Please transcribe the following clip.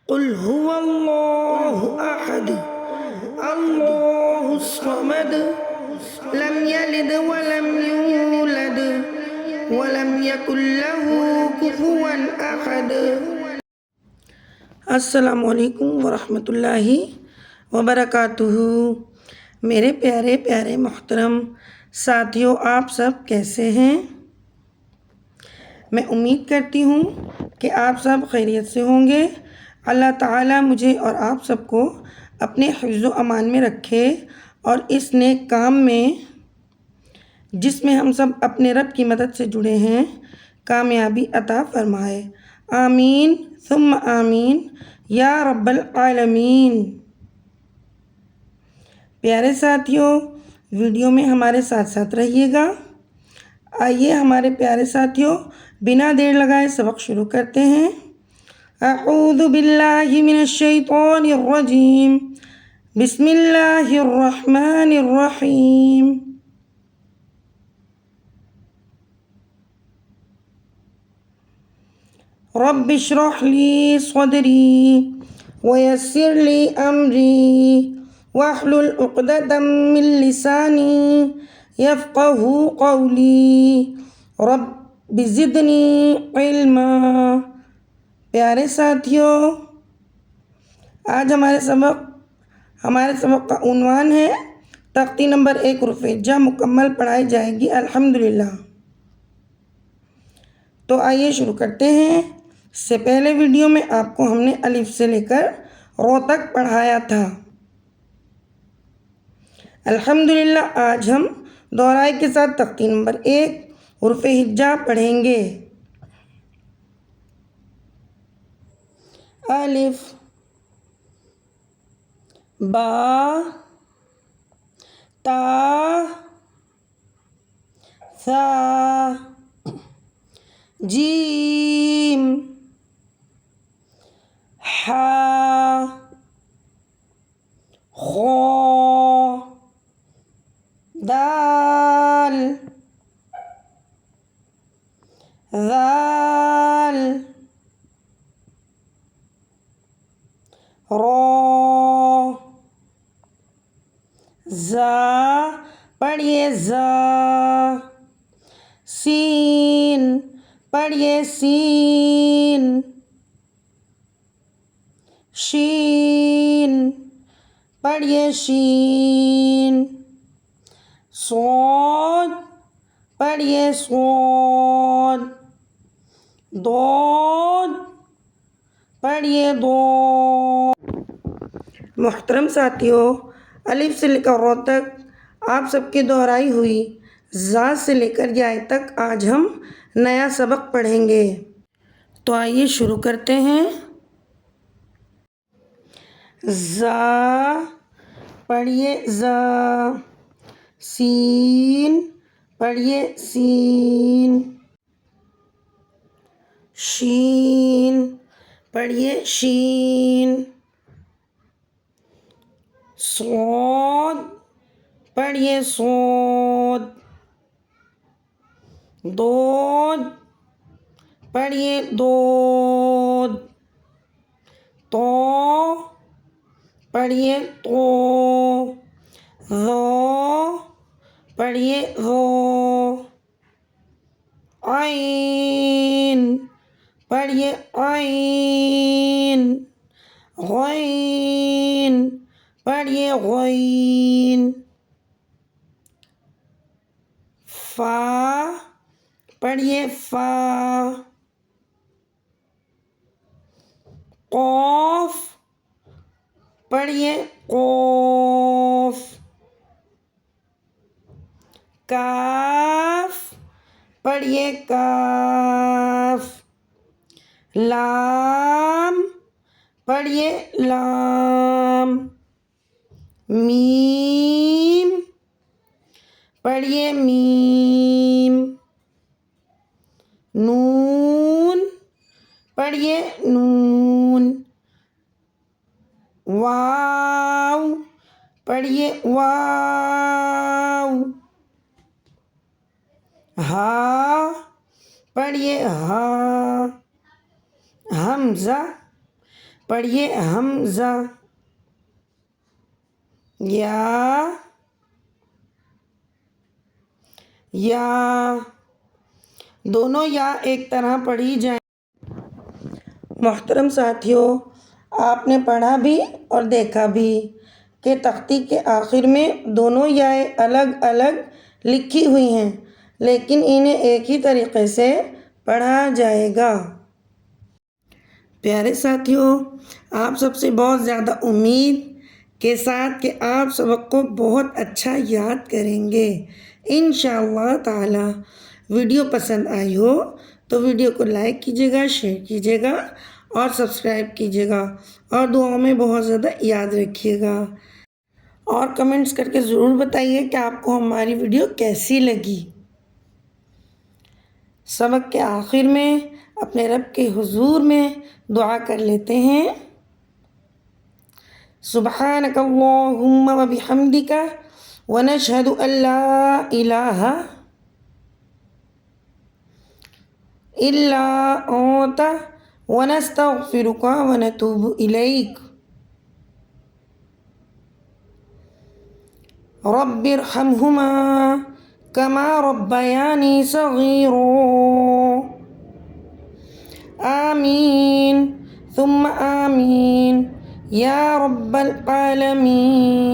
قل هو اللہ احد اللہ الصمد لم یلد ولم یولد ولم یکن له کفوا احد۔ السلام علیکم ورحمۃ اللہ وبرکاتہ۔ میرے پیارے پیارے محترم ساتھیوں، آپ سب کیسے ہیں؟ میں امید کرتی ہوں کہ آپ سب خیریت سے ہوں گے۔ اللہ تعالیٰ مجھے اور آپ سب کو اپنے حفظ و امان میں رکھے اور اس نیک کام میں جس میں ہم سب اپنے رب کی مدد سے جڑے ہیں کامیابی عطا فرمائے۔ آمین ثم آمین یا رب العالمین۔ پیارے ساتھیوں، ویڈیو میں ہمارے ساتھ ساتھ رہیے گا۔ آئیے ہمارے پیارے ساتھیوں، بنا دیر لگائے سبق شروع کرتے ہیں۔ اعوذ باللہ من الشیطان الرجیم، بسم اللہ الرحمن الرحیم۔ رب اشرح لی صدری ویسر لی امری واحلل عقدۃ من لسانی یفقہوا قولی رب زدنی علما۔ پیارے ساتھیوں، آج ہمارے سبق کا عنوان ہے تختی نمبر 1 حروف ہجا مکمل پڑھائی جائے گی الحمدللہ۔ تو آئیے شروع کرتے ہیں۔ اس سے پہلے ویڈیو میں آپ کو ہم نے الف سے لے کر رو تک پڑھایا تھا۔ الحمدللہ آج ہم دہرائی کے ساتھ تختی نمبر 1 حروف ہجا پڑھیں گے۔ الف، با، تا، ثا، جیم، حا، خا، دال، ذال، را، زا، پڑھیے زا، سین، پڑھیے سین، شین، پڑھیے شین، صاد، پڑھیے صاد، ضاد، پڑھیے ضاد۔ محترم ساتھیوں، الف سے لے کر رو تک آپ سب کی دہرائی ہوئی۔ زا سے لے کر یا تک آج ہم نیا سبق پڑھیں گے۔ تو آئیے شروع کرتے ہیں۔ زا، پڑھیے زا، سین، پڑھیے سین، شین، پڑھیے شین، صاد، پڑھیے صاد، ضاد، پڑھیے ضاد، طا، پڑھیے طا، ظا، پڑھیے ظا، عین، پڑھیے عین، غین، پڑھیے غین، فا، پڑھیے فا، قاف، پڑھیے قاف، کاف، پڑھیے کاف، لام، پڑھیے لام، میم، پڑھیے میم، نون، پڑھیے نون، واو، پڑھیے واو، ہا، پڑھیے ہا، حمزہ، پڑھیے حمزہ، یا دونوں یا ایک طرح پڑھی جائیں۔ محترم ساتھیوں، آپ نے پڑھا بھی اور دیکھا بھی کہ تختی کے آخر میں دونوں یائیں الگ الگ لکھی ہوئی ہیں، لیکن انہیں ایک ہی طریقے سے پڑھا جائے گا۔ پیارے ساتھیوں، آپ سب سے بہت زیادہ امید کے ساتھ کہ آپ سبق کو بہت اچھا یاد کریں گے انشاءاللہ تعالی۔ ویڈیو پسند آئی ہو تو ویڈیو کو لائک کیجیے گا، شیئر کیجیے گا اور سبسکرائب کیجیے گا، اور دعاؤں میں بہت زیادہ یاد رکھیے گا، اور کمنٹس کر کے ضرور بتائیے کہ آپ کو ہماری ویڈیو کیسی لگی۔ سبق کے آخر میں اپنے رب کے حضور میں دعا کر لیتے ہیں۔ سبحانک اللہم و بحمدک ونشہد ان لا الہ الا انت ونستغفرک ونتوب الیک۔ رب ارحمہما کما ربیانی صغیرا۔ آمین ثم آمین یا رب العالمین۔